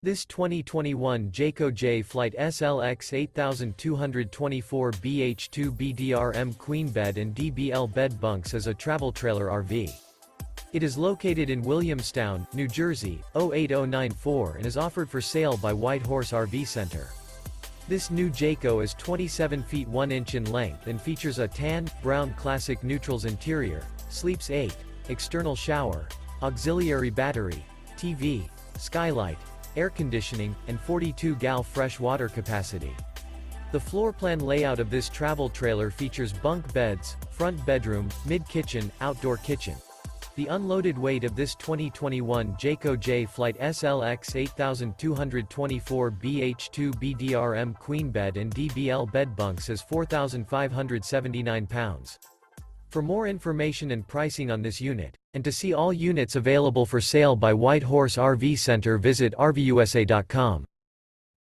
This 2021 Jayco Jay Flight SLX 8224 BH2 BDRM Queen Bed and DBL Bed Bunks is a travel trailer RV. It is located in Williamstown, New Jersey, 08094 and is offered for sale by White Horse RV Center. This new Jayco is 27 feet 1 inch in length and features a tan, brown classic neutrals interior, sleeps 8, external shower, auxiliary battery, TV, skylight, air conditioning, and 42 gal fresh water capacity. The floor plan layout of this travel trailer features bunk beds, front bedroom, mid-kitchen, outdoor kitchen. The unloaded weight of this 2021 Jayco Jay Flight SLX 8224 BH2 BDRM Queen Bed and DBL Bed Bunks is 4,579 pounds. For more information and pricing on this unit, and to see all units available for sale by White Horse RV Center, visit RVUSA.com.